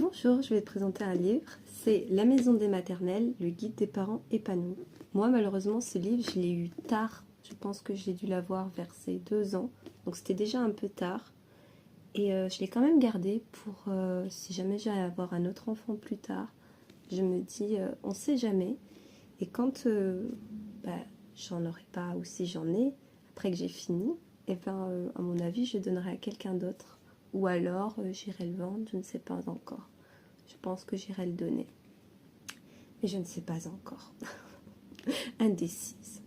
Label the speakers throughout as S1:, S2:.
S1: Bonjour, je vais te présenter un livre, c'est La maison des maternelles, le guide des parents épanouis. Moi malheureusement ce livre je l'ai eu tard, je pense que j'ai dû l'avoir vers ses 2 ans, donc c'était déjà un peu tard. Et je l'ai quand même gardé pour si jamais j'allais avoir un autre enfant plus tard. Je me dis, on sait jamais. Et quand j'en aurai pas ou si j'en ai, après que j'ai fini, et à mon avis je donnerai à quelqu'un d'autre. Ou alors j'irai le vendre, je ne sais pas encore. Je pense que j'irai le donner. Mais je ne sais pas encore. Indécise.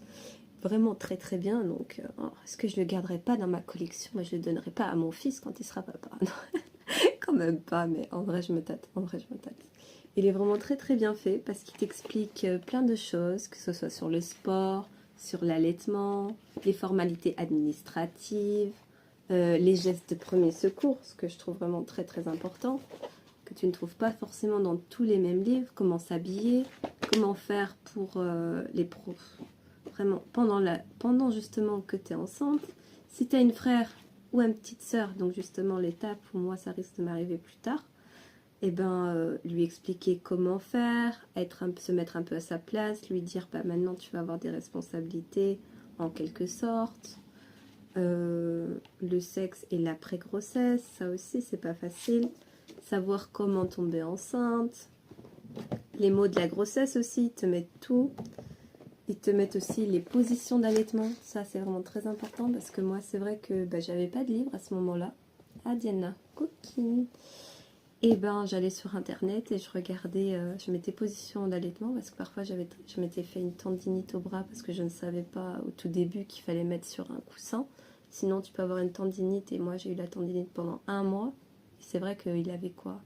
S1: Vraiment très très bien. Donc, est-ce que je ne le garderai pas dans ma collection? Moi, je ne le donnerai pas à mon fils quand il sera papa. Non, quand même pas, mais en vrai, je me tâte. En vrai, je me tâte. Il est vraiment très très bien fait parce qu'il t'explique plein de choses, que ce soit sur le sport, sur l'allaitement, les formalités administratives, les gestes de premier secours, ce que je trouve vraiment très très important, que tu ne trouves pas forcément dans tous les mêmes livres, comment s'habiller, comment faire pour les profs, vraiment pendant justement que tu es enceinte. Si tu as une frère ou une petite sœur, donc justement l'étape où moi ça risque de m'arriver plus tard, et lui expliquer comment faire, se mettre un peu à sa place, lui dire maintenant tu vas avoir des responsabilités en quelque sorte. Le sexe et l'après-grossesse, ça aussi c'est pas facile. Savoir comment tomber enceinte. Les mots de la grossesse aussi, ils te mettent tout. Ils te mettent aussi les positions d'allaitement. Ça c'est vraiment très important parce que moi c'est vrai que j'avais pas de livre à ce moment-là. Ah Diana, coquine. Et j'allais sur internet et je regardais, je mettais position d'allaitement parce que parfois je m'étais fait une tendinite au bras parce que je ne savais pas au tout début qu'il fallait mettre sur un coussin. Sinon tu peux avoir une tendinite et moi j'ai eu la tendinite pendant 1 mois. Et c'est vrai qu'il avait quoi?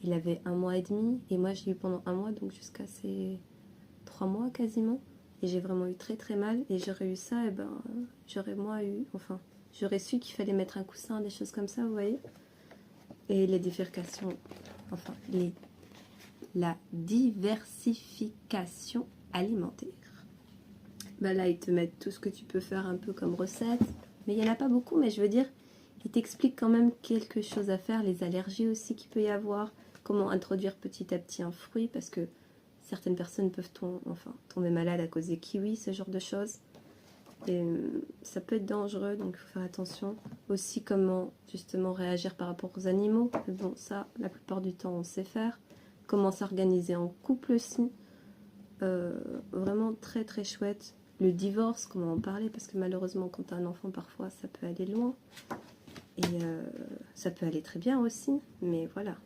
S1: Il avait 1 mois et demi et moi j'ai eu pendant 1 mois, donc jusqu'à ces 3 mois quasiment. Et j'ai vraiment eu très très mal et j'aurais eu ça, j'aurais su qu'il fallait mettre un coussin, des choses comme ça, vous voyez. Et les bifurcations, la diversification alimentaire. Là, ils te mettent tout ce que tu peux faire un peu comme recette. Mais il n'y en a pas beaucoup, mais je veux dire, ils t'expliquent quand même quelque chose à faire. Les allergies aussi qu'il peut y avoir. Comment introduire petit à petit un fruit, parce que certaines personnes peuvent tomber malades à cause des kiwis, ce genre de choses. Et ça peut être dangereux, donc il faut faire attention. Aussi comment justement réagir par rapport aux animaux. Bon, ça, la plupart du temps, on sait faire. Comment s'organiser en couple aussi. Vraiment très très chouette. Le divorce, comment en parler, parce que malheureusement, quand tu as un enfant, parfois, ça peut aller loin. Et ça peut aller très bien aussi, mais voilà.